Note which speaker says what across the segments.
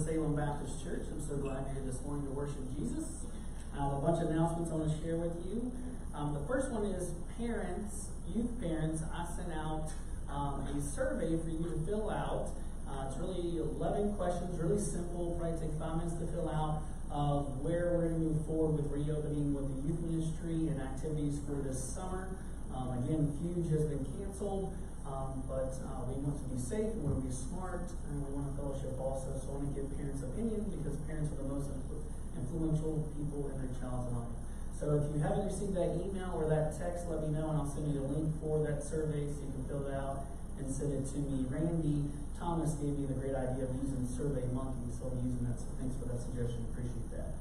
Speaker 1: Salem Baptist Church. I'm so glad you're here this morning to worship Jesus. I have a bunch of announcements I want to share with you. The first one is parents, youth parents. I sent out a survey for you to fill out. It's really 11 questions, really simple. Probably take 5 minutes to fill out of where we're going to move forward with reopening with the youth ministry and activities for this summer. Again, Fuge has been canceled, but we want to be safe, we want to be smart, and we want to fellowship also. So I want to give parents' opinion because parents are the most influential people in their child's life. So if you haven't received that email or that text, let me know, and I'll send you the link for that survey so you can fill it out and send it to me. Randy Thomas gave me the great idea of using Survey Monkey, so I'm using that. So thanks for that suggestion. Appreciate that.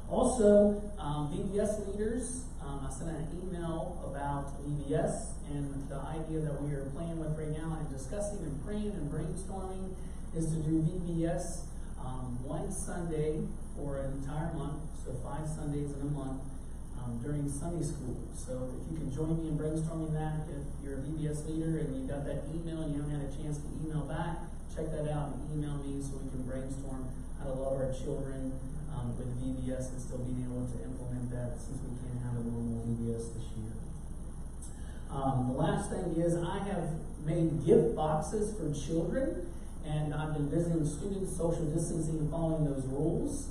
Speaker 1: Also, VBS leaders, I sent an email about VBS, and the idea that we are playing with right now and discussing and praying and brainstorming is to do VBS one Sunday for an entire month, so 5 Sundays in a month during Sunday school. So if you can join me in brainstorming that, if you're a VBS leader and you got that email and you haven't had a chance to email back, check that out and email me so we can brainstorm how to love our children with VBS and still being able to implement that since we can't have a normal VBS this year. The last thing is I have made gift boxes for children, and I've been visiting students, social distancing, and following those rules.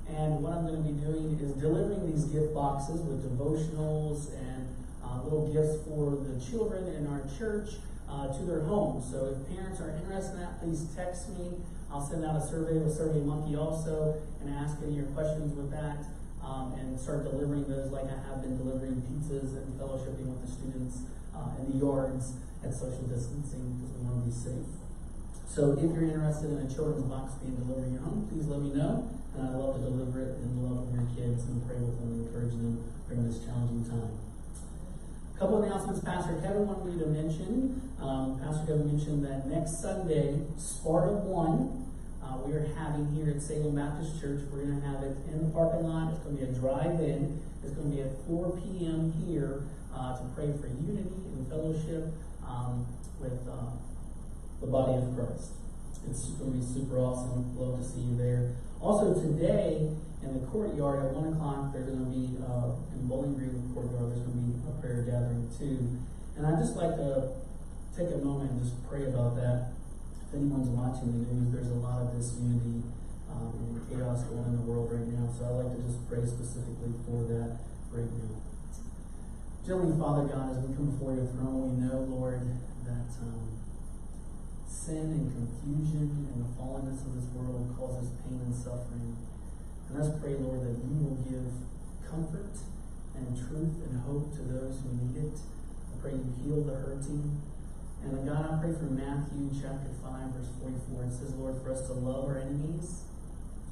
Speaker 1: And what I'm going to be doing is delivering these gift boxes with devotionals and little gifts for the children in our church to their homes. So if parents are interested in that, please text me. I'll send out a survey with Survey Monkey also and ask any of your questions with that and start delivering those like I have been delivering pizzas and fellowshipping with the students in the yards at social distancing because we want to be safe. So if you're interested in a children's box being delivered in your home, please let me know. And I'd love to deliver it in love with your kids and pray with them and encourage them during this challenging time. A couple announcements Pastor Kevin wanted me to mention. Pastor Kevin mentioned that next Sunday, Sparta 1, we are having here at Salem Baptist Church. We're going to have it in the parking lot. It's going to be a drive-in. It's going to be at 4 p.m. here to pray for unity and fellowship with the body of Christ. It's going to be super awesome. Love to see you there. Also today, in the courtyard at 1 o'clock, there's going to be, in Bowling Green courtyard, there's going to be a prayer gathering too. And I'd just like to take a moment and just pray about that. If anyone's watching the news, there's a lot of disunity and chaos going in the world right now. So I'd like to just pray specifically for that right now. Heavenly Father God, as we come before your throne, we know, Lord, that sin and confusion and the fallenness of this world causes pain and suffering. And let's pray, Lord, that you will give comfort and truth and hope to those who need it. I pray you heal the hurting. And God, I pray for Matthew chapter 5, verse 44. It says, Lord, for us to love our enemies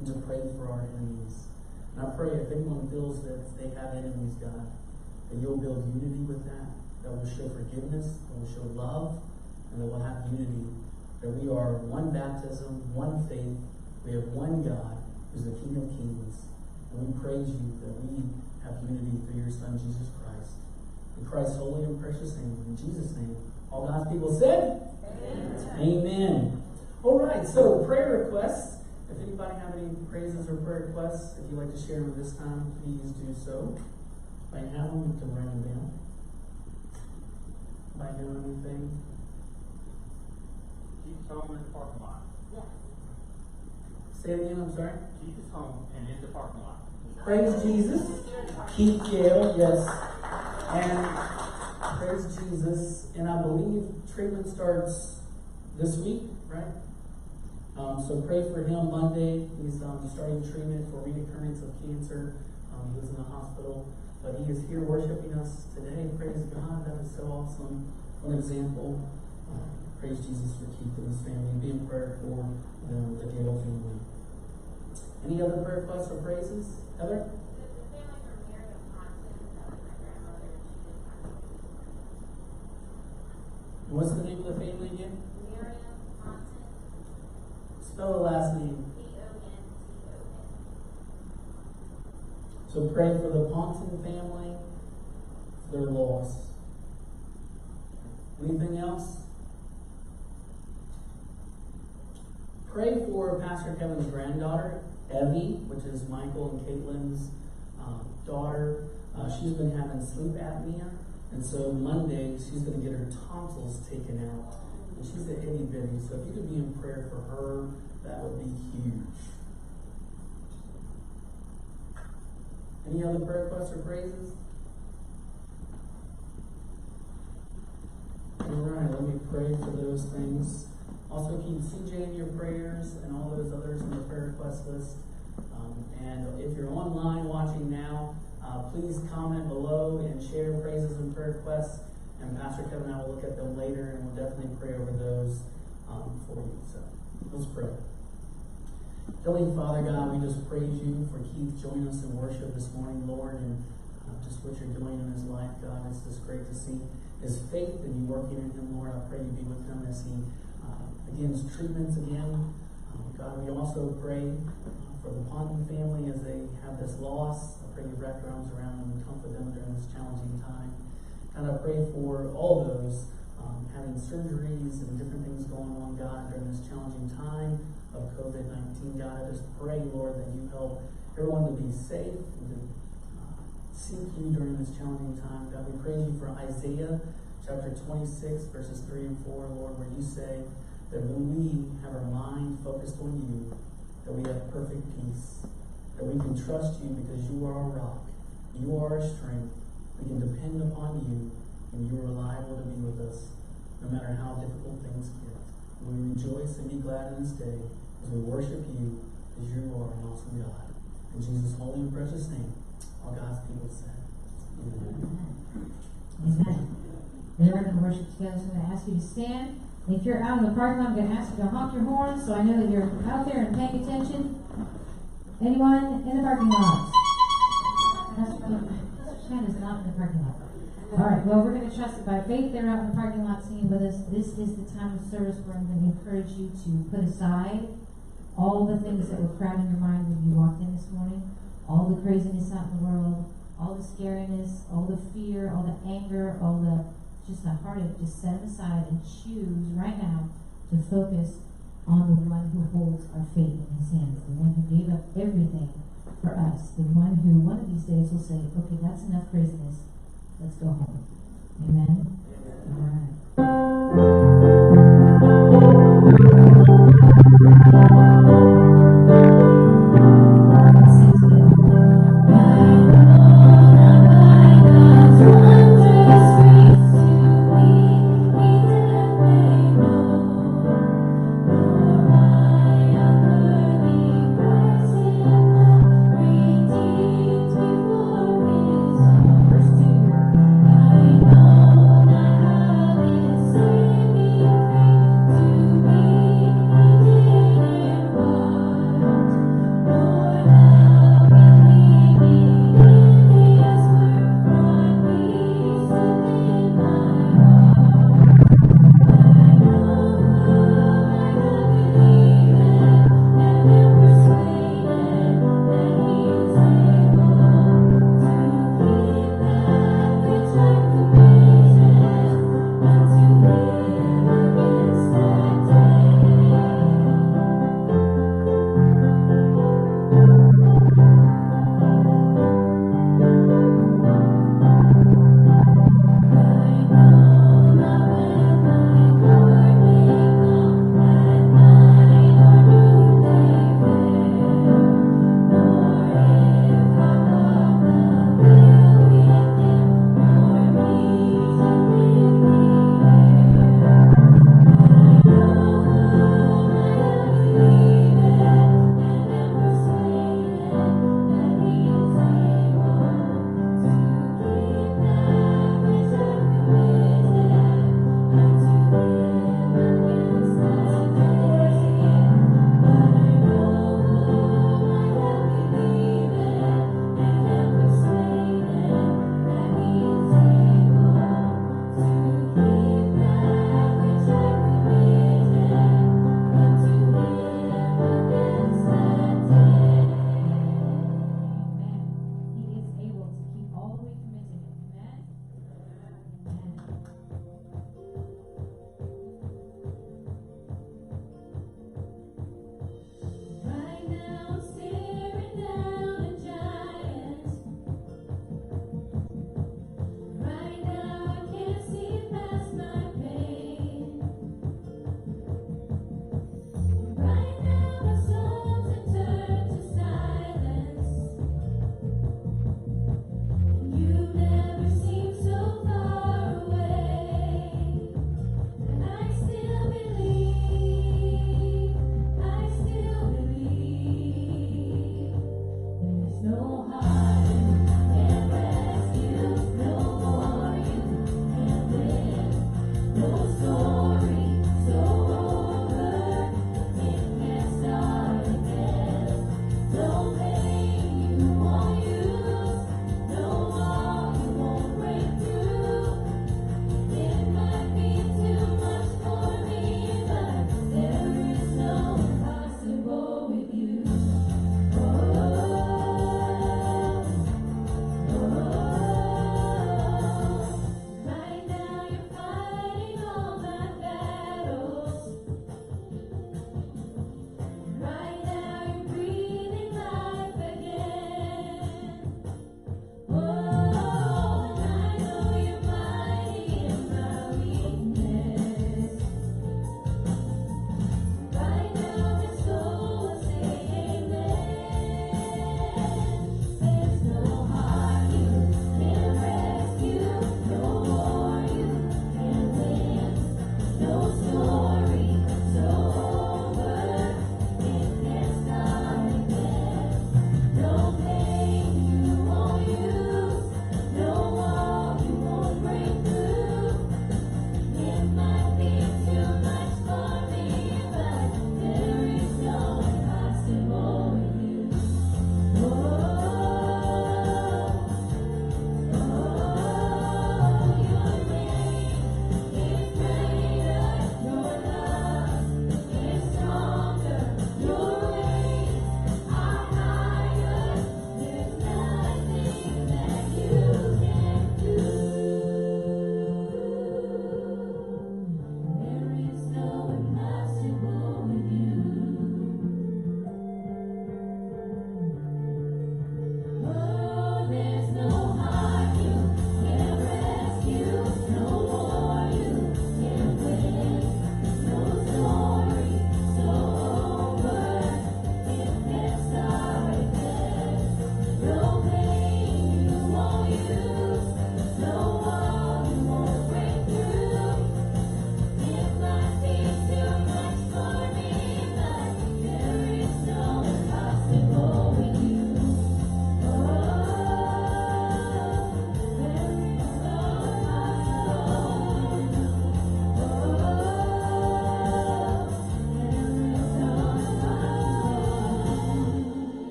Speaker 1: and to pray for our enemies. And I pray if anyone feels that they have enemies, God, that you'll build unity with that will show forgiveness, that will show love, and that will have unity. That we are one baptism, one faith. We have one God who's the King of Kings. And we praise you that we have unity through your Son, Jesus Christ. In Christ's holy and precious name, in Jesus' name, all God's people said, Amen. Amen. All right, so prayer requests. If anybody have any praises or prayer requests, if you'd like to share them this time, please do so. If I have them, you can write them down. If I know anything.
Speaker 2: Jesus home in the parking lot.
Speaker 3: Yes.
Speaker 1: Say it again, I'm sorry.
Speaker 2: Jesus home and in the parking lot.
Speaker 1: Praise Jesus. Keith Gale, yes. And praise Jesus. And I believe treatment starts this week, right? So pray for him Monday. He's starting treatment for recurrence of cancer. He was in the hospital. But he is here worshiping us today. Praise God. That is so awesome. One example. Praise Jesus for Keith and his family. Be in prayer for the Gale family. Any other prayer requests or praises? Heather? And what's the name of the family again? Spell the last name. So pray for the Ponton family, their loss. Anything else? pray for Pastor Kevin's granddaughter, Evie, which is Michael and Caitlin's daughter. She's been having sleep apnea, and so Monday she's going to get her tonsils taken out. And she's a itty bitty, so if you could be in prayer for her, that would be huge. Any other prayer requests or praises? Alright, let me pray for those things. Also keep CJ in your prayers and all those others in the prayer request list. And if you're online watching now, please comment below and share praises and prayer requests. And Pastor Kevin and I will look at them later, and we'll definitely pray over those for you. So let's pray. Heavenly Father God, we just praise you for Keith joining us in worship this morning, Lord, and just what you're doing in his life, God. It's just great to see his faith and you working in him, Lord. I pray you be with him as he begins treatments again. God, we also pray for the Ponton family as they have this loss. I pray you wrap your arms around them and comfort them during this challenging time. God, I pray for all those having surgeries and different things going on, God, during this challenging time of COVID-19. God, I just pray, Lord, that you help everyone to be safe and to seek you during this challenging time. God, we praise you for Isaiah chapter 26, verses 3 and 4, Lord, where you say that when we have our mind focused on you, that we have perfect peace, that we can trust you because you are our rock, you are our strength, we can depend upon you, and you are reliable to be with us, no matter how difficult things get. We rejoice and be glad in this day as we worship you, as you are an awesome God. In Jesus' holy and precious name, all God's people said, Amen.
Speaker 3: Amen. Then we're going to worship together, so I'm going to ask you to stand. If you're out in the parking lot, I'm going to ask you to honk your horn so I know that you're out there and paying attention. Anyone in the parking lot? Pastor Shannon's not in the parking lot. All right, well, we're going to trust that by faith they're out in the parking lot singing with us. This is the time of service where I'm going to encourage you to put aside all the things that were crowding your mind when you walked in this morning, all the craziness out in the world, all the scariness, all the fear, all the anger, all the just the heartache. Just set them aside and choose right now to focus on the one who holds our fate in his hands, the one who gave up everything for us, the one who one of these days will say, okay, that's enough craziness. Let's go home. Amen? All right.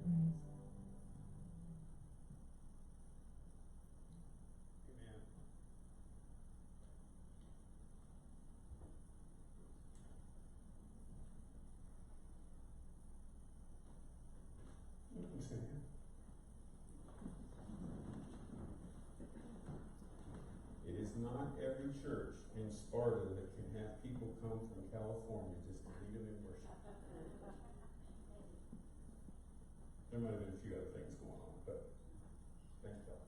Speaker 3: praise.
Speaker 4: Amen. It is not every church in Sparta that can have people come from California just to lead them in worship. There might have been a few other things going on, but thank God.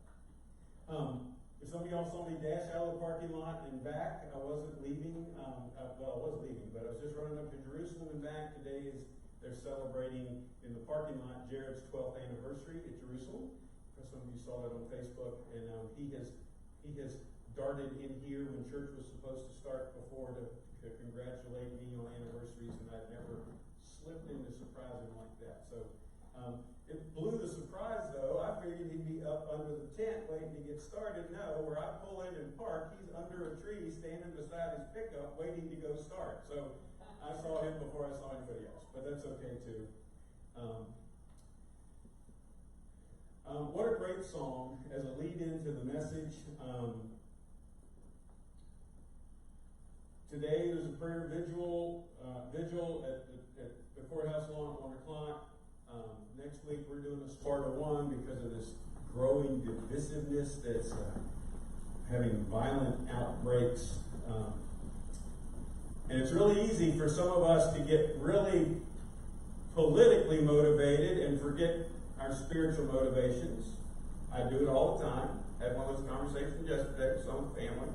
Speaker 4: If some of y'all saw me dash out of the parking lot and back, I wasn't leaving. I was leaving, but I was just running up to Jerusalem and back. Today is they're celebrating in the parking lot Jared's 12th anniversary at Jerusalem. Some of you saw that on Facebook, and he has darted in here when church was supposed to start before to congratulate me on anniversaries, and I'd never slipped into surprising like that. So it blew the surprise, though. I figured he'd be up under the tent waiting to get started. No, where I pull in and park, he's under a tree standing beside his pickup waiting to go start. So I saw him before I saw anybody else, but that's okay too. What a great song as a lead into the message. Today there's a prayer vigil at the courthouse lawn at 1 o'clock. Next week we're doing a Sparta 1 because of this growing divisiveness that's having violent outbreaks. And it's really easy for some of us to get really politically motivated and forget our spiritual motivations. I do it all the time. I had one of those conversations yesterday with some family.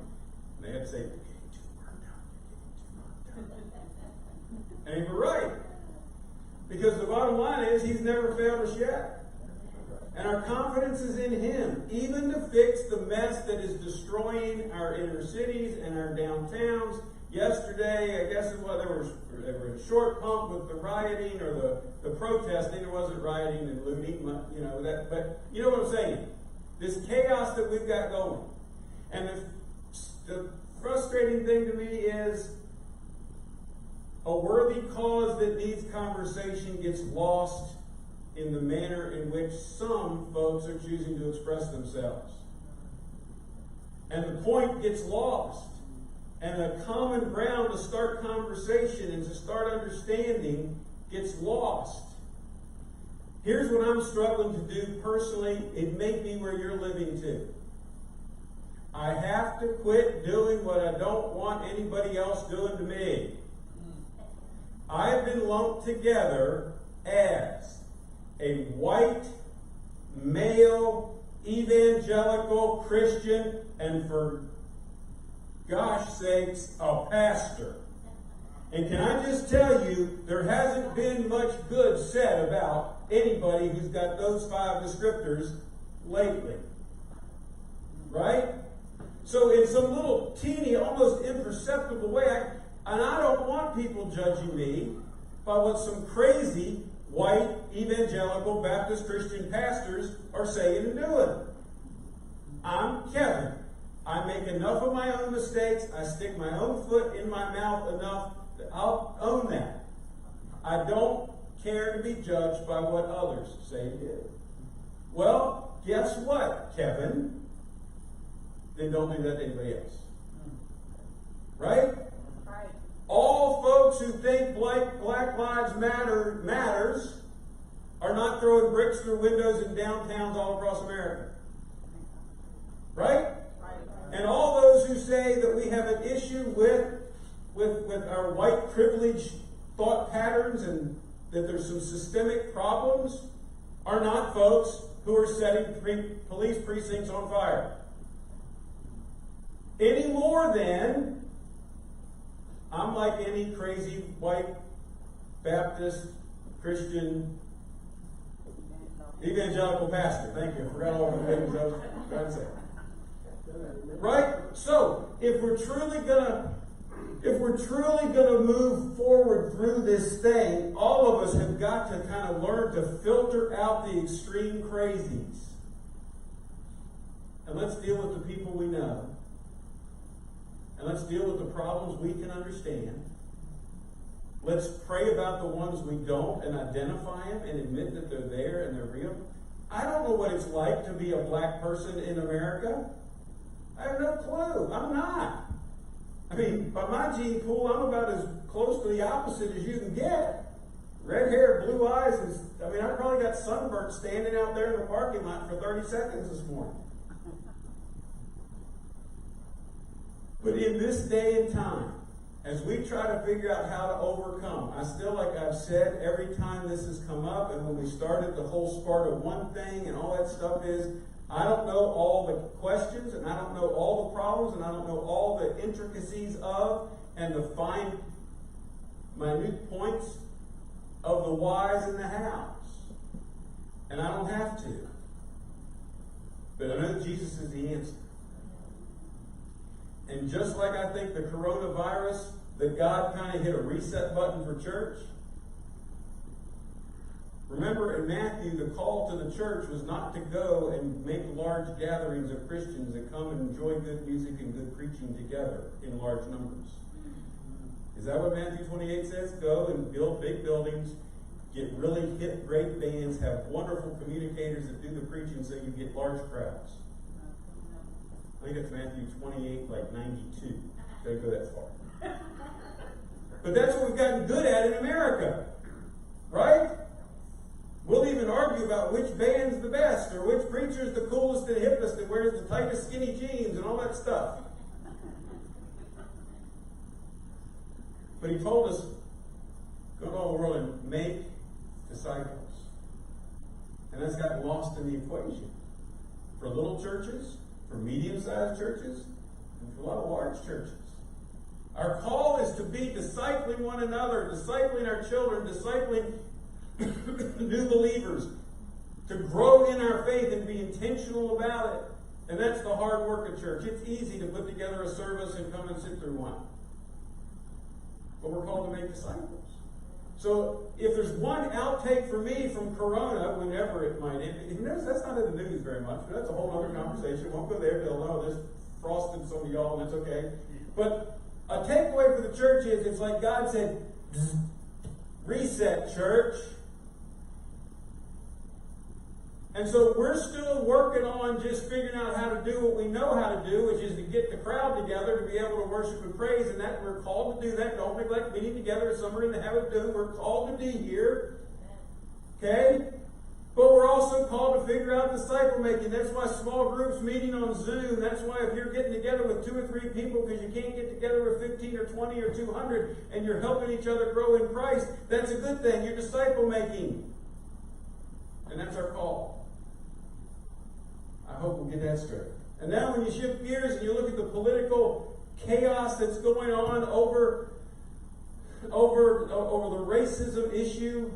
Speaker 4: And they had to say, "You're getting too worked up. You're getting too worked up." And you're right. Because the bottom line is, he's never failed us yet. And our confidence is in him, even to fix the mess that is destroying our inner cities and our downtowns. Yesterday, I guess it was, they were in short pump with the rioting or the protesting. There wasn't rioting and looting, you know that. But you know what I'm saying? This chaos that we've got going. And the frustrating thing to me is a worthy cause that needs conversation gets lost in the manner in which some folks are choosing to express themselves. And the point gets lost. And a common ground to start conversation and to start understanding gets lost. Here's what I'm struggling to do personally. It may be where you're living too. I have to quit doing what I don't want anybody else doing to me. I have been lumped together as a white, male, evangelical Christian, and for gosh sakes, a pastor. And can I just tell you, there hasn't been much good said about anybody who's got those 5 descriptors lately. Right? So in some little teeny, almost imperceptible way, and I don't want people judging me by what some crazy white evangelical Baptist Christian pastors are saying and doing. I'm Kevin. I make enough of my own mistakes. I stick my own foot in my mouth enough that I'll own that. I don't care to be judged by what others say and do. Well, guess what, Kevin? Then don't do that to anybody else. Right?
Speaker 5: Right.
Speaker 4: All folks who think Black Lives matters are not throwing bricks through windows in downtowns all across America. Right? And all those who say that we have an issue with our white privilege thought patterns and that there's some systemic problems are not folks who are setting police precincts on fire. Any more than I'm like any crazy white Baptist Christian evangelical pastor. Thank you. I forgot all the things I was trying to say. Right? So, if we're truly gonna move forward through this thing, all of us have got to kind of learn to filter out the extreme crazies. And let's deal with the people we know. And let's deal with the problems we can understand. Let's pray about the ones we don't and identify them and admit that they're there and they're real. I don't know what it's like to be a black person in America. I have no clue. I'm not. I mean, by my gene pool, I'm about as close to the opposite as you can get. Red hair, blue eyes, and I probably got sunburnt standing out there in the parking lot for 30 seconds this morning. But in this day and time, as we try to figure out how to overcome, I still, like I've said, every time this has come up, and when we started the whole Sparta 1 thing and all that stuff is, I don't know all the questions, and I don't know all the problems, and I don't know all the intricacies of, and the fine, minute points of the whys and the hows. And I don't have to. But I know Jesus is the answer. And just like I think the coronavirus, that God kind of hit a reset button for church. Remember in Matthew, the call to the church was not to go and make large gatherings of Christians that come and enjoy good music and good preaching together in large numbers. Is that what Matthew 28 says? Go and build big buildings, get really hit great bands, have wonderful communicators that do the preaching so you get large crowds. I think it's Matthew 28, like 92. Don't go that far. But that's what we've gotten good at in America. Right? We'll even argue about which band's the best, or which preacher's the coolest and hippest and wears the tightest skinny jeans and all that stuff. But he told us, go to all the world and make disciples. And that's gotten lost in the equation. For little churches, for medium-sized churches, and for a lot of large churches. Our call is to be discipling one another, discipling our children, discipling new believers, to grow in our faith and be intentional about it. And that's the hard work of church. It's easy to put together a service and come and sit through one. But we're called to make disciples. So if there's one outtake for me from Corona, whenever it might end, you notice that's not in the news very much, but that's a whole other conversation. Won't go there. They'll know this frosted some of y'all, and that's okay. But a takeaway for the church is, it's like God said, reset, church. And so we're still working on just figuring out how to do what we know how to do, which is to get the crowd together to be able to worship and praise, and that we're called to do that. Don't neglect meeting together as some are in the habit of doing. We're called to be here. Okay? But we're also called to figure out disciple making. That's why small groups meeting on Zoom. That's why if you're getting together with 2 or 3 people because you can't get together with 15 or 20 or 200 and you're helping each other grow in Christ, that's a good thing. You're disciple making. And that's our call. I hope we'll get that straight. And now when you shift gears and you look at the political chaos that's going on over the racism issue,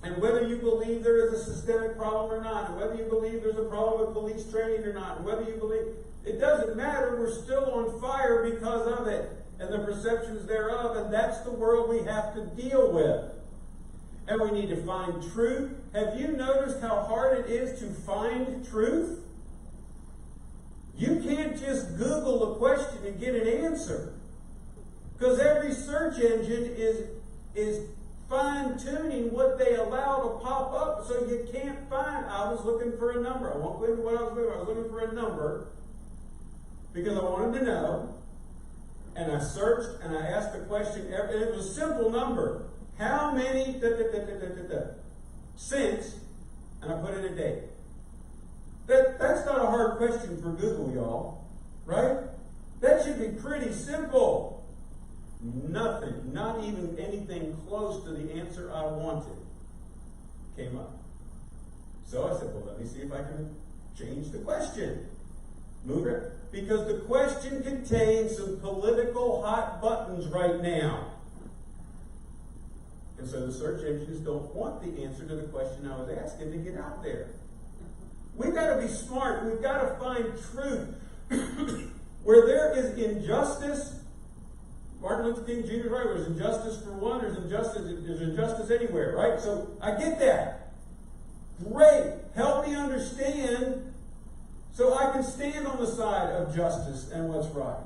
Speaker 4: and whether you believe there is a systemic problem or not, and whether you believe there's a problem with police training or not, and whether you believe, it doesn't matter, we're still on fire because of it, and the perceptions thereof, and that's the world we have to deal with. And we need to find truth. Have you noticed how hard it is to find truth? You can't just Google a question and get an answer. Because every search engine is fine-tuning what they allow to pop up, so you can't find. I was looking for a number. I won't go into what I was looking for. I was looking for a number because I wanted to know. And I searched and I asked the question, and it was a simple number. How many since, and I put in a date. That's not a hard question for Google, y'all. Right? That should be pretty simple. Nothing, not even anything close to the answer I wanted, came up. So I said, well, let me see if I can change the question. Move it. Because the question contains some political hot buttons right now. And so the search engines don't want the answer to the question I was asking to get out there. We've got to be smart. We've got to find truth. Where there is injustice, Martin Luther King Jr. is right, there's injustice for one, there's injustice anywhere, right? So I get that. Great. Help me understand so I can stand on the side of justice and what's right.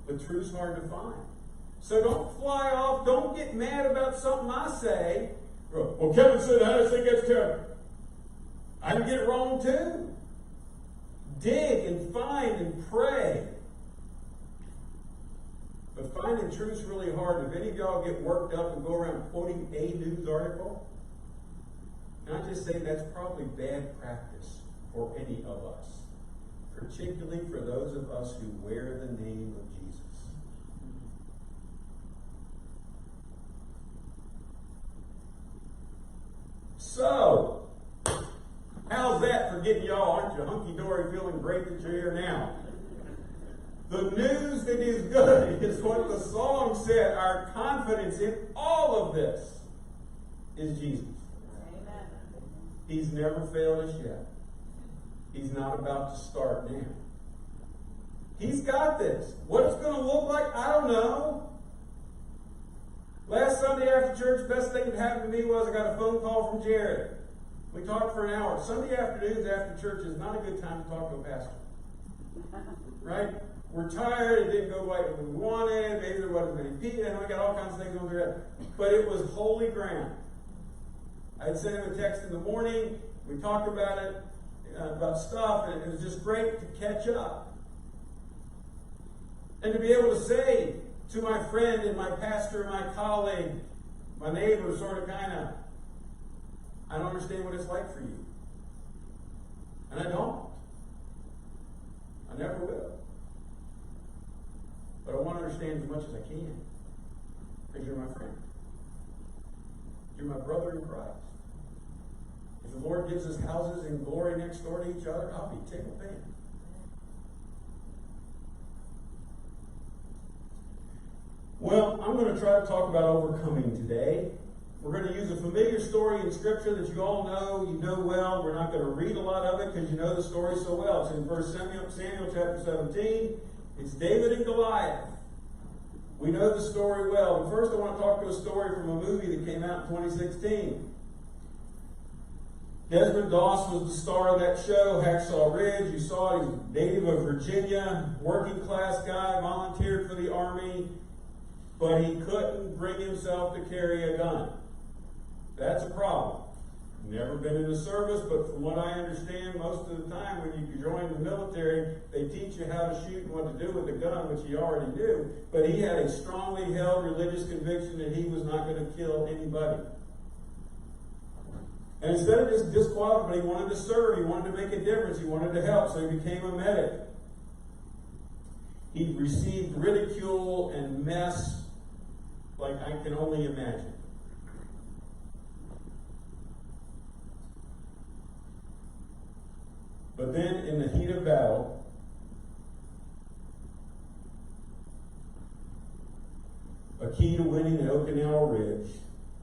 Speaker 4: The truth's hard to find. So don't fly off. Don't get mad about something I say. Well, Kevin said, I just think that's Kevin. I can get it wrong too. Dig and find and pray. But finding truth's really hard. If any of y'all get worked up and go around quoting a news article, can I just say that's probably bad practice for any of us, particularly for those of us who wear the name of Jesus. So, how's that for getting y'all? Aren't you hunky-dory feeling great that you're here now? The news that is good is what the song said. Our confidence in all of this is Jesus. Amen. He's never failed us yet. He's not about to start now. He's got this. What it's going to look like, I don't know. Last Sunday after church, best thing that happened to me was I got a phone call from Jared. We talked for an hour. Sunday afternoons after church is not a good time to talk to a pastor. Right? We're tired. It didn't go like we wanted. Maybe there wasn't many people. And we got all kinds of things going through that. But it was holy ground. I had sent him a text in the morning. We talked about it, about stuff, and it was just great to catch up. And to be able to say to my friend and my pastor, my colleague, my neighbor, sort of kind of, I don't understand what it's like for you. And I don't. I never will. But I want to understand as much as I can. Because you're my friend. You're my brother in Christ. If the Lord gives us houses in glory next door to each other, I'll be tickled pink. Well, I'm going to try to talk about overcoming today. We're going to use a familiar story in Scripture that you all know, you know well. We're not going to read a lot of it because you know the story so well. It's in 1 Samuel chapter 17. It's David and Goliath. We know the story well. But first I want to talk to a story from a movie that came out in 2016. Desmond Doss was the star of that show, Hacksaw Ridge. You saw it. He's a native of Virginia, working class guy, volunteered for the Army, but he couldn't bring himself to carry a gun. That's a problem. Never been in the service, but from what I understand, most of the time when you join the military, they teach you how to shoot and what to do with a gun, which he already knew. But he had a strongly held religious conviction that he was not going to kill anybody. And instead of just disqualifying, he wanted to serve, he wanted to make a difference, he wanted to help, so he became a medic. He received ridicule and mess like I can only imagine. But then in the heat of battle, a key to winning at Okinawa Ridge,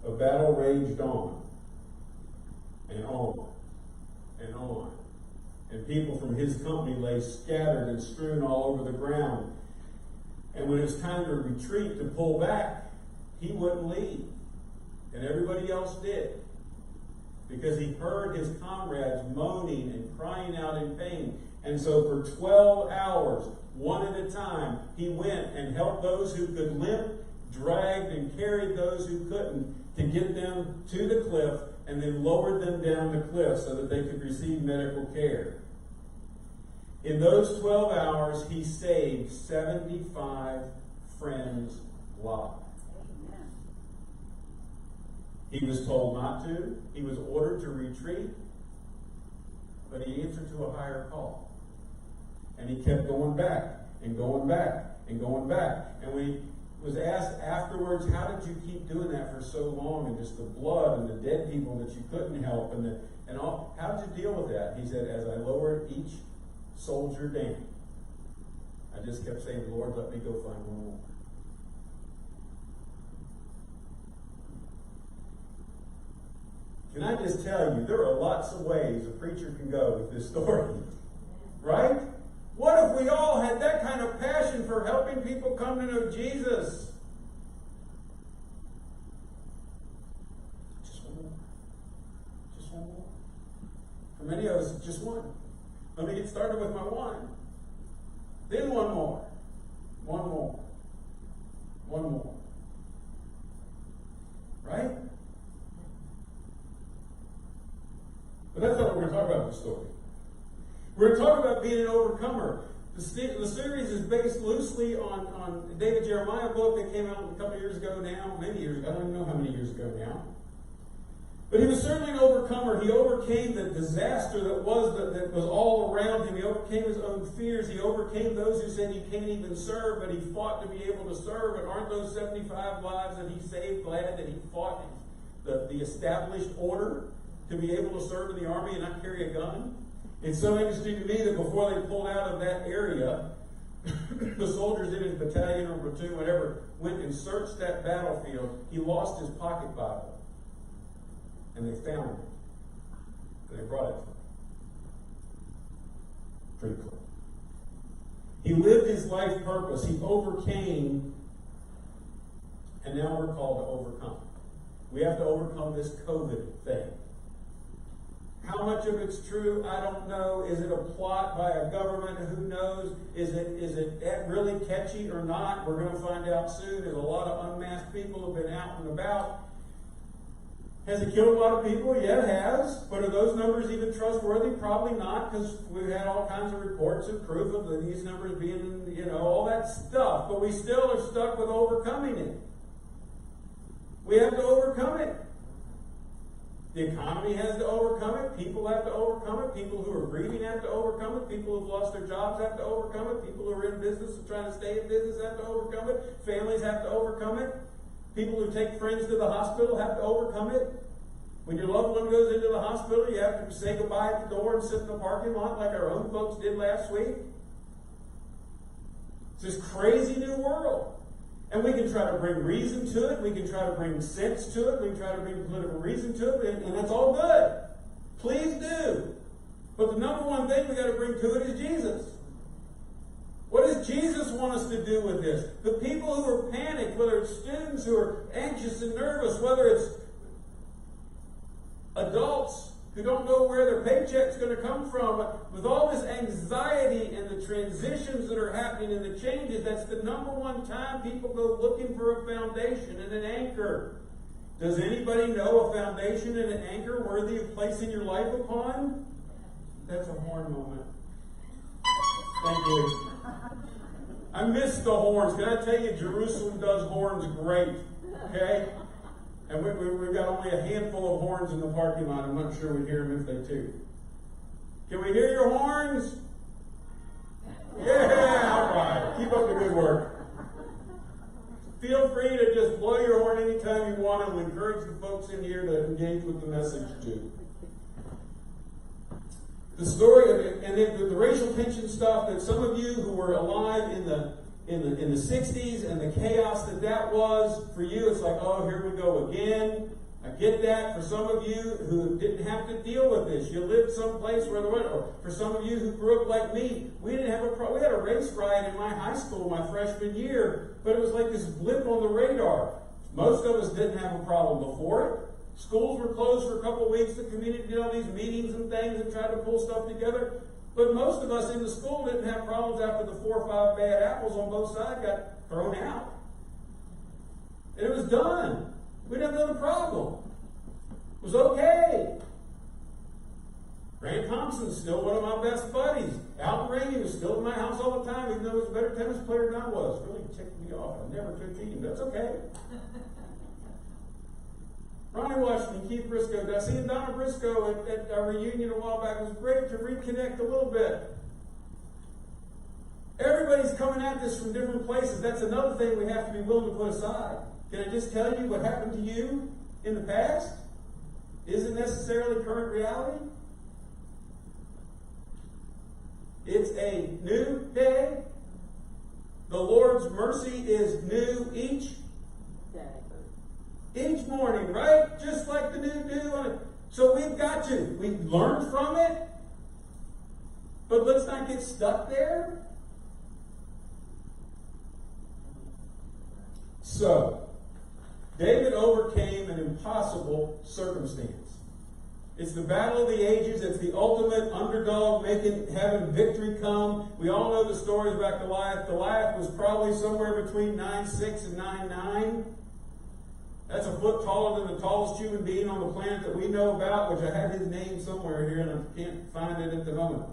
Speaker 4: a battle raged on and on and on. And people from his company lay scattered and strewn all over the ground. And when it was time to retreat, to pull back, he wouldn't leave. And everybody else did. Because he heard his comrades moaning and crying out in pain. And so for 12 hours, one at a time, he went and helped those who could limp, dragged and carried those who couldn't to get them to the cliff, and then lowered them down the cliff so that they could receive medical care. In those 12 hours, he saved 75 friends' lives. He was told not to. He was ordered to retreat. But he answered to a higher call. And he kept going back and going back and going back. And when he was asked afterwards, how did you keep doing that for so long? And just the blood and the dead people that you couldn't help and all. How did you deal with that? He said, as I lowered each soldier down, I just kept saying, Lord, let me go find one more. Can I just tell you, there are lots of ways a preacher can go with this story. Right? What if we all had that kind of passion for helping people come to know Jesus? Just one more. Just one more. For many of us, just one. Let me get started with my one. Then one more. One more. But that's not what we're going to talk about in the story. We're going to talk about being an overcomer. The series is based loosely on David Jeremiah book that came out a couple of years ago now, many years ago. I don't even know how many years ago now. But he was certainly an overcomer. He overcame the disaster that was all around him. He overcame his own fears. He overcame those who said you can't even serve, but he fought to be able to serve. And aren't those 75 lives that he saved glad that he fought the established order to be able to serve in the army and not carry a gun? It's so interesting to me that before they pulled out of that area, the soldiers in his battalion or platoon, whatever, went and searched that battlefield. He lost his pocket Bible. And they found it. And they brought it to him. Pretty cool. He lived his life purpose. He overcame. And now we're called to overcome. We have to overcome this COVID thing. How much of it's true, I don't know. Is it a plot by a government? Who knows? Is it really catchy or not? We're going to find out soon. There's a lot of unmasked people who have been out and about. Has it killed a lot of people? Yeah, it has. But are those numbers even trustworthy? Probably not, because we've had all kinds of reports and proof of these numbers being, all that stuff. But we still are stuck with overcoming it. We have to overcome it. The economy has to overcome it. People have to overcome it. People who are grieving have to overcome it. People who've lost their jobs have to overcome it. People who are in business and trying to stay in business have to overcome it. Families have to overcome it. People who take friends to the hospital have to overcome it. When your loved one goes into the hospital, you have to say goodbye at the door and sit in the parking lot like our own folks did last week. It's this crazy new world. And we can try to bring reason to it. We can try to bring sense to it. We can try to bring political reason to it. And that's all good. Please do. But the number one thing we got to bring to it is Jesus. What does Jesus want us to do with this? The people who are panicked, whether it's students who are anxious and nervous, whether it's adults who don't know where their paycheck's going to come from, with all this anxiety and the transitions that are happening and the changes, that's the number one time people go looking for a foundation and an anchor. Does anybody know a foundation and an anchor worthy of placing your life upon? That's a horn moment. Thank you. I miss the horns. Can I tell you, Jerusalem does horns great. Okay? And we've got only a handful of horns in the parking lot. I'm not sure we hear them if they toot. Can we hear your horns? Yeah, all right. Keep up the good work. Feel free to just blow your horn anytime you want, and we'll encourage the folks in here to engage with the message too. The story and the racial tension stuff that some of you who were alive in the 60s and the chaos that was, for you, it's like, oh, here we go again. I get that. For some of you who didn't have to deal with this, you lived someplace where there wasn't. Or for some of you who grew up like me, we didn't have we had a race riot in my high school my freshman year, but it was like this blip on the radar. Most of us didn't have a problem before it. Schools were closed for a couple of weeks. The community did all these meetings and things and tried to pull stuff together. But most of us in the school didn't have problems after the 4 or 5 bad apples on both sides got thrown out. And it was done. We didn't have another problem. It was okay. Grant Thompson's still one of my best buddies. Alton Rainey was still in my house all the time, even though he was a better tennis player than I was. Really ticked me off. I never could beat him. That's okay. Ronnie Washington, Keith Briscoe. Did I see Donna Briscoe at our reunion a while back? It was great to reconnect a little bit. Everybody's coming at this from different places. That's another thing we have to be willing to put aside. Can I just tell you what happened to you in the past isn't necessarily current reality? It's a new day. The Lord's mercy is new each morning, right? Just like the new dew. So we've got to. We've learned from it. But let's not get stuck there. So, David overcame an impossible circumstance. It's the battle of the ages. It's the ultimate underdog having victory come. We all know the stories about Goliath. Goliath was probably somewhere between 9'6" and 9'9". That's a foot taller than the tallest human being on the planet that we know about, which I have his name somewhere here and I can't find it at the moment.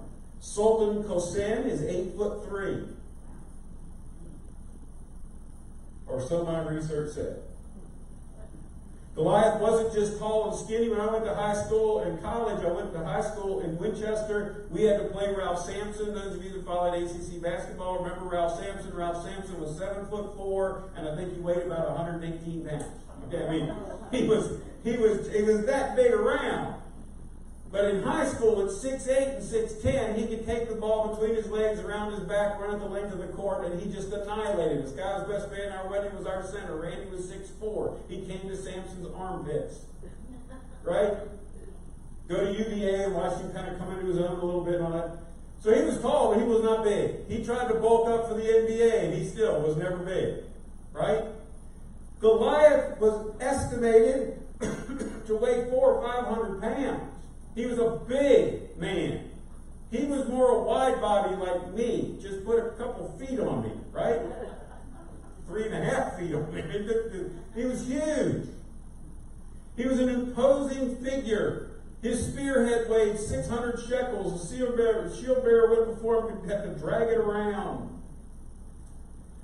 Speaker 4: Sultan Qasim is 8'3". Or so my research said. Goliath wasn't just tall and skinny. When I went to high school and college, I went to high school in Winchester. We had to play Ralph Sampson. Those of you that followed ACC basketball remember Ralph Sampson. Ralph Sampson was 7'4", and I think he weighed about 118 pounds. Okay, I mean, he was that big around. But in high school, at 6'8" and 6'10", he could take the ball between his legs, around his back, run at the length of the court, and he just annihilated us. Sky's best man in our wedding was our center. Randy was 6'4". He came to Samson's armpits. Right? Go to UVA and watch him kind of come into his own a little bit on it. So he was tall, but he was not big. He tried to bulk up for the NBA, and he still was never big. Right? Goliath was estimated to weigh 400 or 500 pounds. He was a big man. He was more a wide body like me. Just put a couple feet on me, right? 3.5 feet on me. He was huge. He was an imposing figure. His spearhead weighed 600 shekels. A shield bearer went before him and had to drag it around.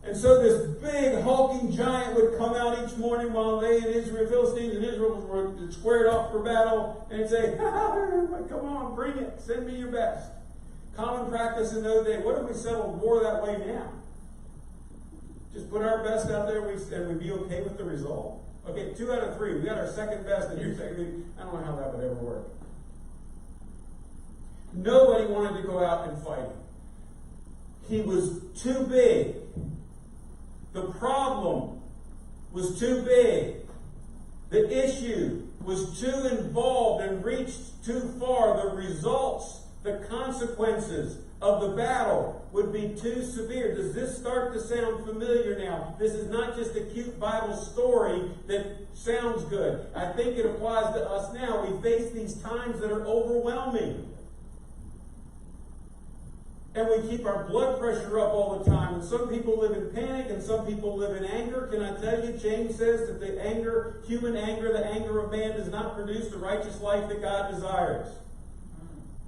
Speaker 4: And so this big hulking giant would come out each morning while they and Israel, Philistines and Israel were squared off for battle, and he'd say, come on, bring it, send me your best. Common practice in those days. What if we settled war that way now? Just put our best out there and we'd be okay with the result? Okay, 2 out of 3. We got our second best, and you're saying, I don't know how that would ever work. Nobody wanted to go out and fight him. He was too big. The problem was too big. The issue was too involved and reached too far. The results, the consequences of the battle would be too severe. Does this start to sound familiar now? This is not just a cute Bible story that sounds good. I think it applies to us now. We face these times that are overwhelming. And we keep our blood pressure up all the time. And some people live in panic and some people live in anger. Can I tell you, James says that the anger, human anger, the anger of man does not produce the righteous life that God desires.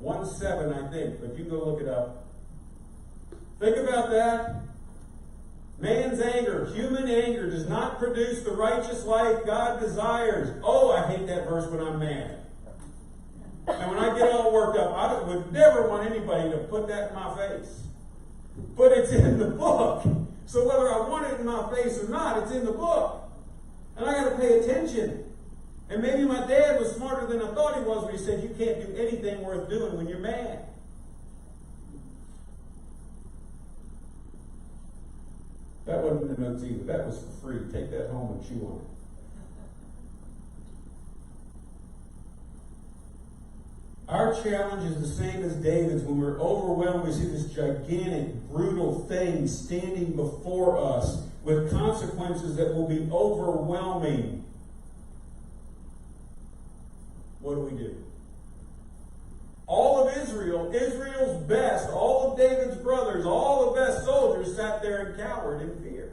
Speaker 4: 1:7, I think, but you go look it up. Think about that. Man's anger, human anger, does not produce the righteous life God desires. Oh, I hate that verse when I'm mad. And when I get all worked up, I would never want anybody to put that in my face. But it's in the book. So whether I want it in my face or not, it's in the book. And I got to pay attention. And maybe my dad was smarter than I thought he was when he said, you can't do anything worth doing when you're mad. That wasn't in the notes either. That was for free. Take that home and chew on it. Our challenge is the same as David's. When we're overwhelmed, we see this gigantic, brutal thing standing before us with consequences that will be overwhelming. What do? All of Israel, Israel's best, all of David's brothers, all the best soldiers sat there and cowered in fear.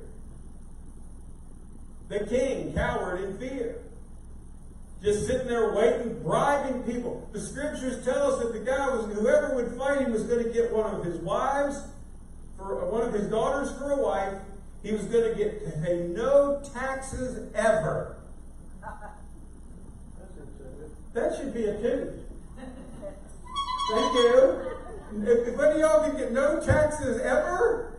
Speaker 4: The king cowered in fear. Just sitting there waiting, bribing people. The scriptures tell us that the guy whoever would fight him was going to get one of his wives, one of his daughters for a wife. He was going to get to pay no taxes ever. That should be a tune. Thank you. If any of y'all can get no taxes ever,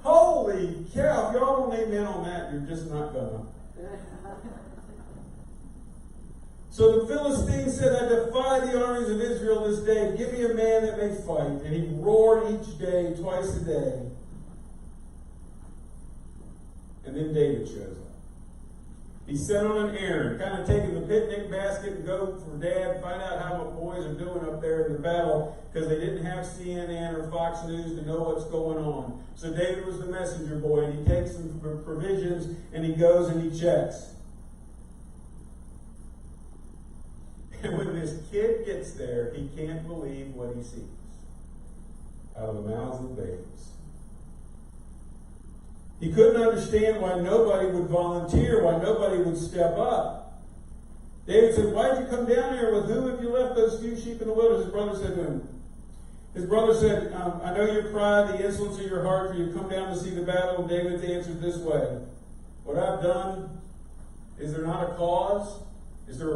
Speaker 4: holy cow! If y'all don't amen on that, you're just not gonna. So the Philistines said, I defy the armies of Israel this day. Give me a man that may fight. And he roared each day, twice a day. And then David shows up. He sent on an errand, kind of taking the picnic basket and go for Dad, find out how my boys are doing up there in the battle, because they didn't have CNN or Fox News to know what's going on. So David was the messenger boy, and he takes some provisions, and he goes and he checks. And when this kid gets there, he can't believe what he sees out of the mouths of babes. He couldn't understand why nobody would volunteer, why nobody would step up. David said, why did you come down here? With whom have you left those few sheep in the wilderness? His brother said, I know your pride, the insolence of your heart, for you've come down to see the battle. And David answered this way, what I've done, is there not a cause? It's a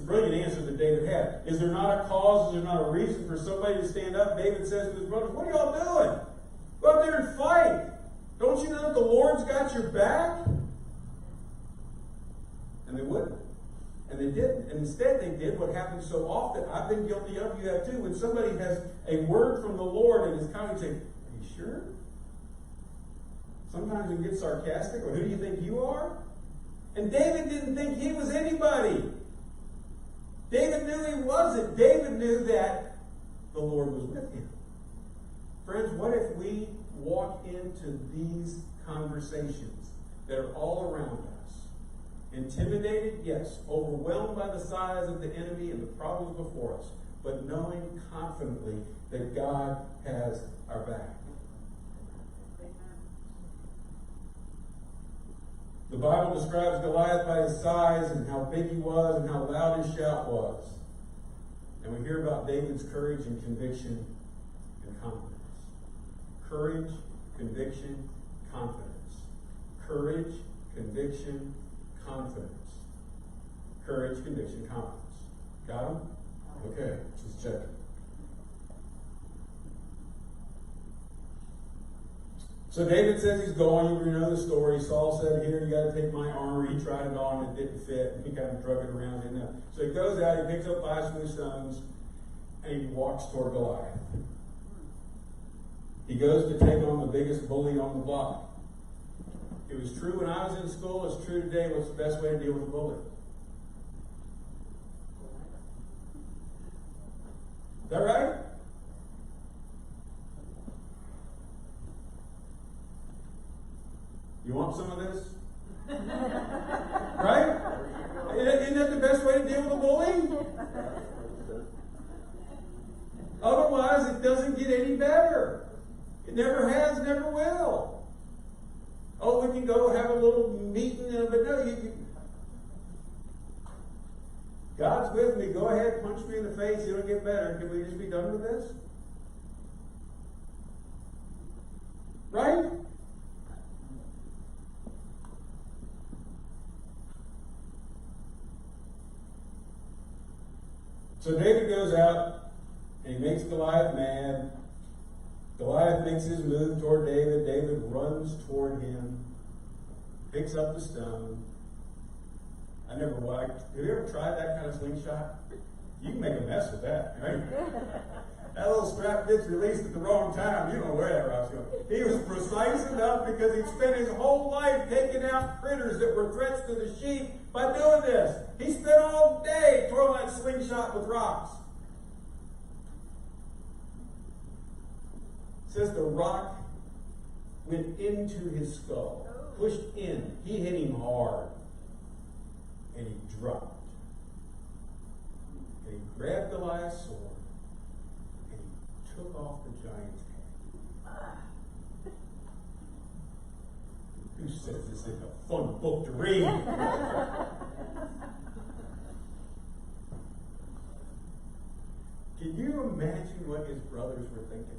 Speaker 4: brilliant answer that David had. Is there not a cause? Is there not a reason for somebody to stand up? David says to his brothers, what are y'all doing? Go out there and fight. Don't you know that the Lord's got your back? And they wouldn't. And they didn't. And instead they did what happens so often. I've been guilty of, you have too. When somebody has a word from the Lord and is kind of saying, are you sure? Sometimes we get sarcastic, or who do you think you are? And David didn't think he was anybody. David knew he wasn't. David knew that the Lord was with him. Friends, what if we walk into these conversations that are all around us? Intimidated, yes. Overwhelmed by the size of the enemy and the problems before us. But knowing confidently that God has our back. The Bible describes Goliath by his size and how big he was and how loud his shout was. And we hear about David's courage and conviction and confidence. Courage, conviction, confidence. Courage, conviction, confidence. Courage, conviction, confidence. Got them? Okay, just check it. So David says he's going. You know the story. Saul said, here, you got to take my armor. He tried it on. It didn't fit. And he kind of drug it around. So he goes out. He picks up 5 smooth stones. And he walks toward Goliath. He goes to take on the biggest bully on the block. It was true when I was in school. It's true today. What's the best way to deal with a bully? Is that right? You want some of this? Right? Isn't that the best way to deal with a bully? Otherwise, it doesn't get any better. It never has, never will. Oh, we can go have a little meeting, but no, God's with me. Go ahead, punch me in the face. It'll get better. Can we just be done with this? Right? So David goes out and he makes Goliath mad. Goliath makes his move toward David. David runs toward him, picks up the stone. I never liked. Have you ever tried that kind of slingshot? You can make a mess with that, right? That little strap gets released at the wrong time. You don't know where that rock's going. He was precise enough because he'd spent his whole life taking out critters that were threats to the sheep by doing this. He spent all day twirling that slingshot with rocks. It says the rock went into his skull, pushed in. He hit him hard, and he dropped. And he grabbed Goliath's sword, and he took off the giant's head. Who says this is a fun book to read? Can you imagine what his brothers were thinking?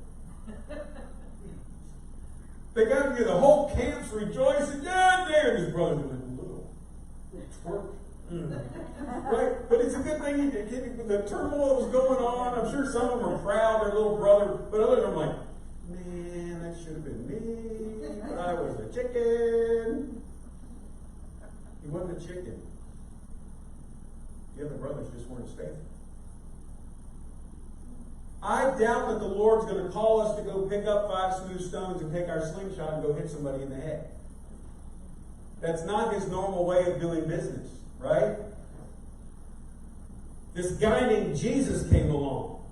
Speaker 4: They got to the whole camp's rejoicing. Yeah, there. His brothers were like, little twerk. Right? But it's a good thing he did. The turmoil was going on. I'm sure some of them were proud, their little brother. But others are like, man, that should have been me. But I was a chicken. He wasn't a chicken. The other brothers just weren't as faithful. I doubt that the Lord's going to call us to go pick up 5 smooth stones and take our slingshot and go hit somebody in the head. That's not his normal way of doing business, right? This guy named Jesus came along.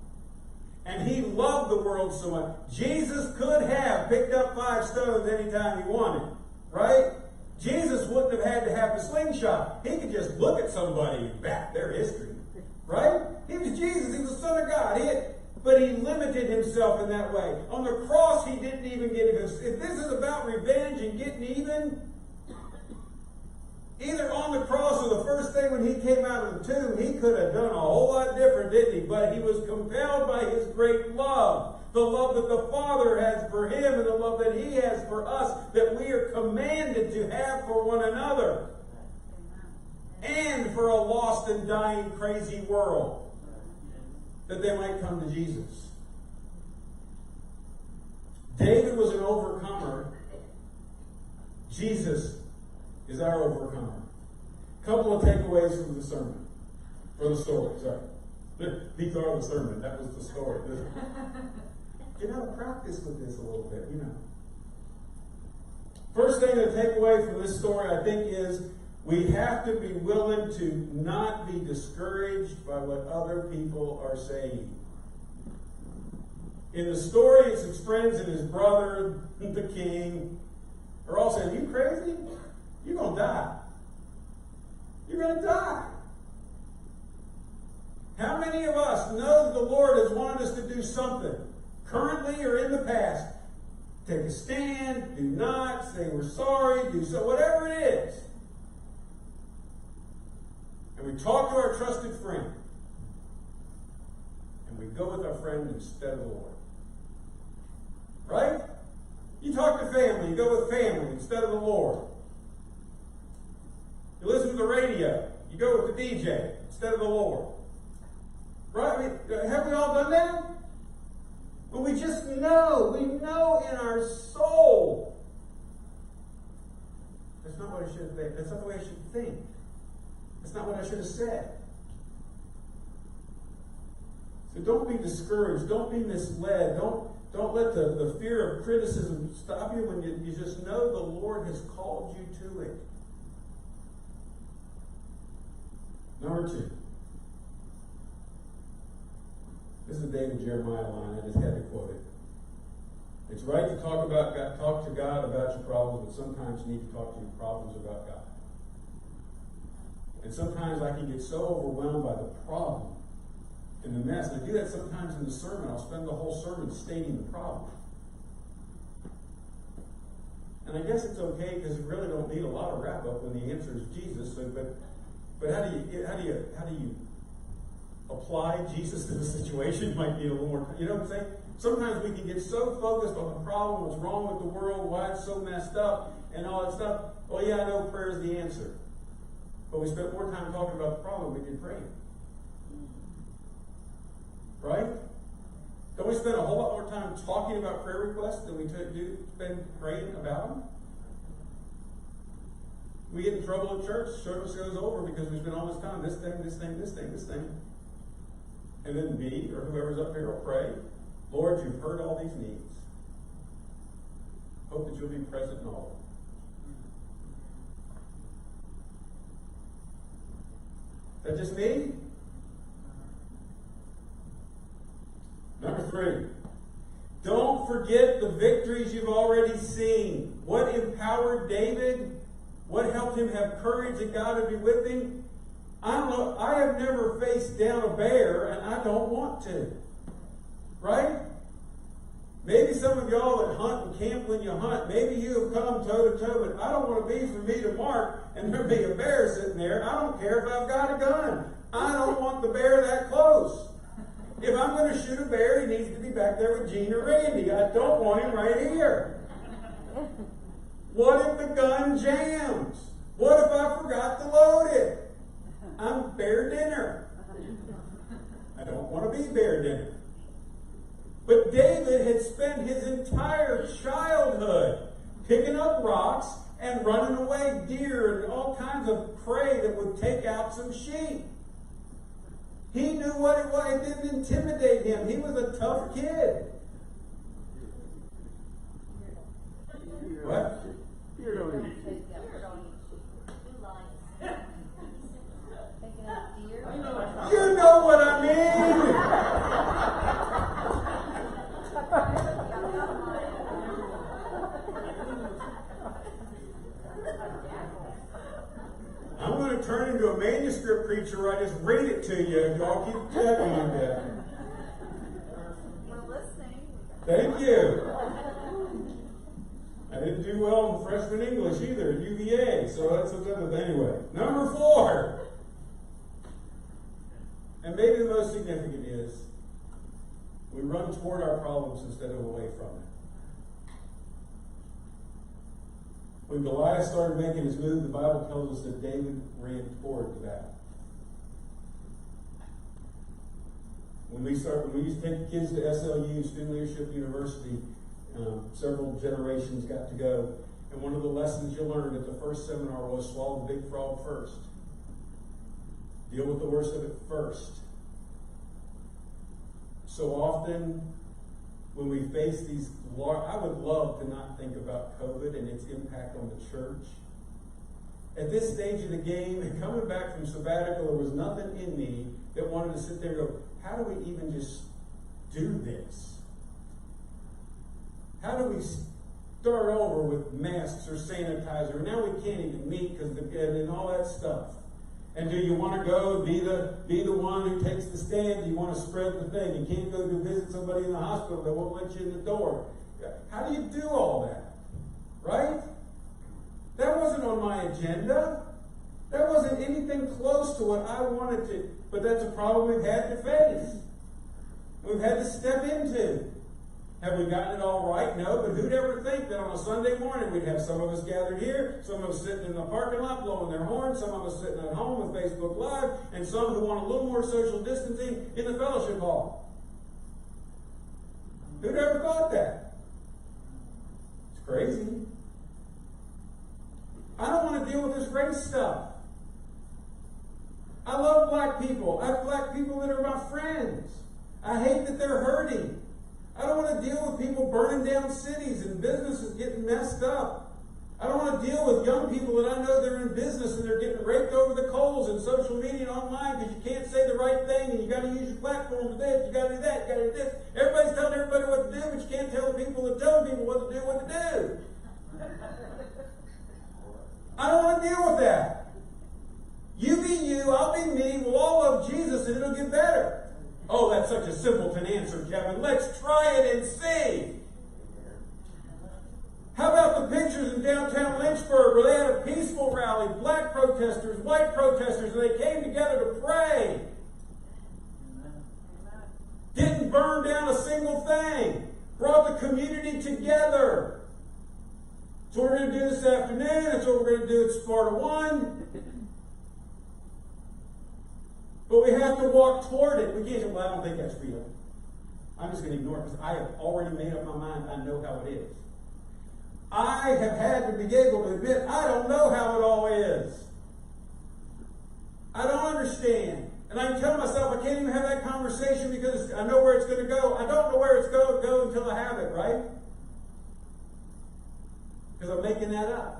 Speaker 4: And he loved the world so much. Jesus could have picked up 5 stones anytime he wanted, right? Jesus wouldn't have had to have the slingshot. He could just look at somebody and back their history, right? He was Jesus. He was the Son of God. But he limited himself in that way. On the cross, he didn't even get even. If this is about revenge and getting even, either on the cross or the first thing when he came out of the tomb, he could have done a whole lot different, didn't he? But he was compelled by his great love. The love that the Father has for him and the love that he has for us, that we are commanded to have for one another. And for a lost and dying, crazy world. That they might come to Jesus. David was an overcomer. Jesus is our overcomer. A couple of takeaways from the sermon. Or the story, sorry. These are the sermon. That was the story. Get out of practice with this a little bit, you know. First thing to take away from this story, I think, is we have to be willing to not be discouraged by what other people are saying. In the story, it's his friends and his brother, the king, are all saying, "You crazy? You're going to die. You're going to die." How many of us know that the Lord has wanted us to do something, currently or in the past? Take a stand, do not, say we're sorry, do so, whatever it is. And we talk to our trusted friend. And we go with our friend instead of the Lord. Right? You talk to family, you go with family instead of the Lord. You listen to the radio, you go with the DJ instead of the Lord. Right? I mean, have we all done that? But we just know, we know in our soul. That's not what I should think. That's not the way I should think. That's not what I should have said. So don't be discouraged. Don't be misled. Don't let the fear of criticism stop you when you just know the Lord has called you to it. Number 2. This is a David Jeremiah line. I just had to quote it. It's right to talk to God about your problems, but sometimes you need to talk to your problems about God. And sometimes I can get so overwhelmed by the problem and the mess. And I do that sometimes in the sermon. I'll spend the whole sermon stating the problem. And I guess it's okay because you really don't need a lot of wrap up when the answer is Jesus. So, but how do you apply Jesus to the situation? Might need a little more. You know what I'm saying? Sometimes we can get so focused on the problem, what's wrong with the world, why it's so messed up, and all that stuff. Oh yeah, I know prayer is the answer. But we spent more time talking about the problem than we did praying. Right? Don't we spend a whole lot more time talking about prayer requests than we do spend praying about them? We get in trouble at church. Service goes over because we spend all this time, this thing. And then me or whoever's up here will pray. Lord, you've heard all these needs. Hope that you'll be present in all of them. That just me? Number 3. Don't forget the victories you've already seen. What empowered David? What helped him have courage that God would be with him? I don't know. I have never faced down a bear, and I don't want to. Right? Maybe some of y'all that hunt and camp when you hunt, maybe you have come toe to toe, but I don't want to be for me to mark and there be a bear sitting there. I don't care if I've got a gun. I don't want the bear that close. If I'm going to shoot a bear, he needs to be back there with Gene or Randy. I don't want him right here. What if the gun jams? What if I forgot to load it? I'm bear dinner. I don't want to be bear dinner. But David had spent his entire childhood picking up rocks and running away deer and all kinds of prey that would take out some sheep. He knew what it was. It didn't intimidate him. He was a tough kid. What? You know what I mean? I'm going to turn into a manuscript preacher where I just read it to you and y'all keep checking on that. Thank you. I didn't do well in freshman English either at UVA, so that's what's up with anyway. Number 4. And maybe the most significant is we run toward our problems instead of away from it. When Goliath started making his move, the Bible tells us that David ran toward the battle. When we used to take the kids to SLU, Student Leadership University, several generations got to go. And one of the lessons you learned at the first seminar was swallow the big frog first. Deal with the worst of it first. So often, when we face these I would love to not think about COVID and its impact on the church. At this stage of the game, and coming back from sabbatical, there was nothing in me that wanted to sit there and go, how do we even just do this? How do we start over with masks or sanitizer? Now we can't even meet and all that stuff. And do you want to go be the one who takes the stand? Do you want to spread the thing? You can't go to visit somebody in the hospital. They won't let you in the door. How do you do all that? Right? That wasn't on my agenda. That wasn't anything close to what I wanted to. But that's a problem we've had to face. We've had to step into. Have we gotten it all right? No, but who'd ever think that on a Sunday morning we'd have some of us gathered here, some of us sitting in the parking lot blowing their horns, some of us sitting at home with Facebook Live, and some who want a little more social distancing in the fellowship hall. Who'd ever thought that? It's crazy. I don't want to deal with this race stuff. I love black people. I have black people that are my friends. I hate that they're hurting. I don't want to deal with people burning down cities and businesses getting messed up. I don't want to deal with young people that I know that are in business and they're getting raked over the coals in social media and online because you can't say the right thing and you got to use your platform to this, you got to do that, you got to do this. Everybody's telling everybody what to do, but you can't tell the people that tell people what to do. I don't want to deal with that. You be you, I'll be me, we'll all love Jesus and it'll get better. Oh, that's such a simpleton answer, Kevin. Let's try it and see. How about the pictures in downtown Lynchburg where they had a peaceful rally, black protesters, white protesters, and they came together to pray. Didn't burn down a single thing. Brought the community together. That's what we're going to do this afternoon. That's what we're going to do at Sparta 1. But we have to walk toward it. We can't say, well, I don't think that's real. I'm just going to ignore it because I have already made up my mind. I know how it is. I have had to be able to admit I don't know how it all is. I don't understand. And I'm telling myself I can't even have that conversation because I know where it's going to go. I don't know where it's going to go until I have it, right? Because I'm making that up.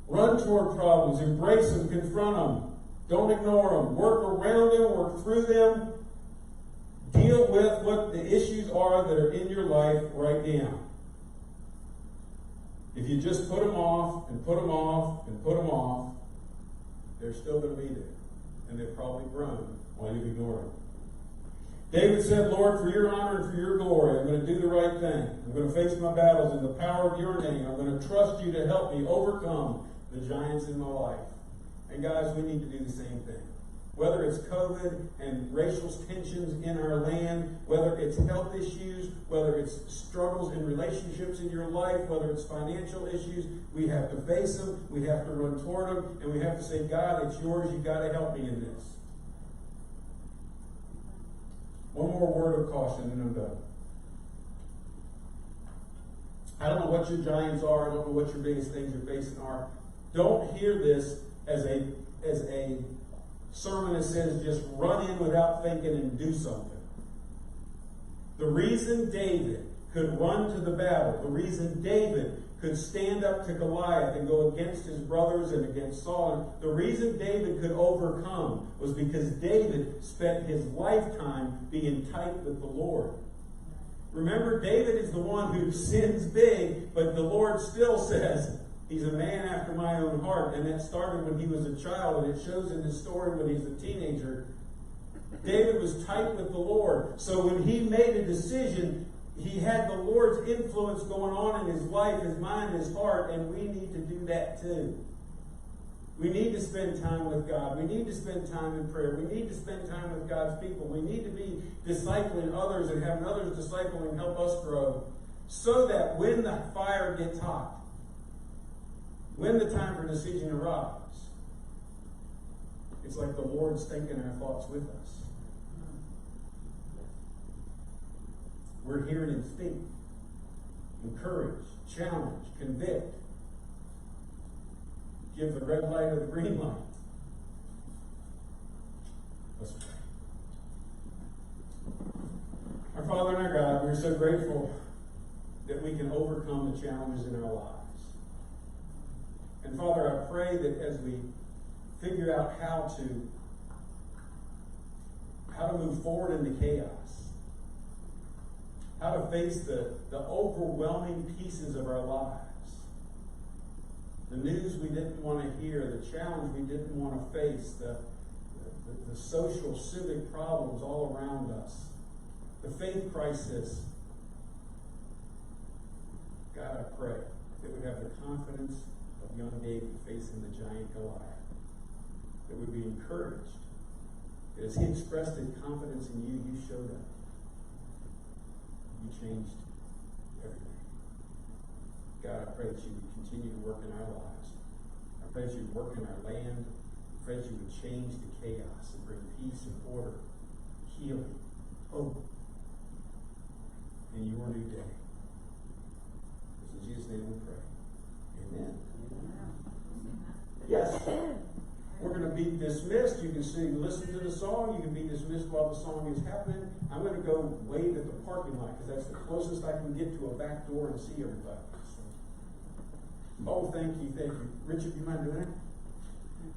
Speaker 4: Run toward problems, embrace them, confront them. Don't ignore them. Work around them, work through them. Deal with what the issues are that are in your life right now. If you just put them off and put them off and put them off, they're still going to be there. And they've probably grown while you've ignored them. David said, Lord, for your honor and for your glory, I'm going to do the right thing. I'm going to face my battles in the power of your name. I'm going to trust you to help me overcome the giants in my life. And guys, we need to do the same thing. Whether it's COVID and racial tensions in our land, whether it's health issues, whether it's struggles in relationships in your life, whether it's financial issues, we have to face them, we have to run toward them, and we have to say, God, it's yours, you've got to help me in this. One more word of caution and I'm done. I don't know what your giants are, I don't know what your biggest things you're facing are. Don't hear this as a sermon that says just run in without thinking and do something. The reason David could run to the battle, the reason David could stand up to Goliath and go against his brothers and against Saul, the reason David could overcome was because David spent his lifetime being tight with the Lord. Remember, David is the one who sins big, but the Lord still says, he's a man after my own heart. And that started when he was a child, and it shows in his story when he's a teenager David was tight with the Lord. So when he made a decision, he had the Lord's influence going on in his life, his mind, his heart, and we need to do that too. We need to spend time with God. We need to spend time in prayer. We need to spend time with God's people. We need to be discipling others and having others disciple and help us grow, so that when the fire gets hot, when the time for decision arrives, it's like the Lord's thinking our thoughts with us. We're here to speak, encourage, challenge, convict, give the red light or the green light. Let's pray. Our Father and our God, we're so grateful that we can overcome the challenges in our lives. And Father, I pray that as we figure out how to move forward into chaos, how to face the overwhelming pieces of our lives, the news we didn't want to hear, the challenge we didn't want to face, the social, civic problems all around us, the faith crisis. God, I pray that we have the confidence of young David facing the giant Goliath, that we'd be encouraged, that as he expressed his confidence in you, you showed up. You changed everything. God, I pray that you would continue to work in our lives. I pray that you would work in our land. I pray that you would change the chaos and bring peace and order, healing, hope in your new day. It's in Jesus' name we pray. Amen. Yes. We're going to be dismissed. You can listen to the song. You can be dismissed while the song is happening. I'm going to go wait at the parking lot because that's the closest I can get to a back door and see everybody. Oh, thank you. Richard, you mind doing it?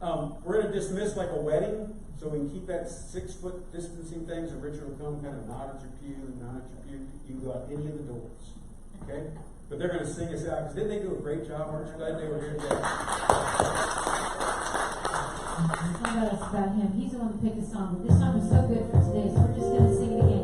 Speaker 4: We're going to dismiss like a wedding, so we can keep that 6-foot distancing thing, so Richard will come kind of nod at your pew and nod at your pew. You can go out any of the doors. Okay? But they're going to sing us out, because didn't they do a great job? Aren't you glad they were here today?
Speaker 3: It's not about us, about him. He's the one that picked the song, but this song was so good for today, so we're just going to sing it again.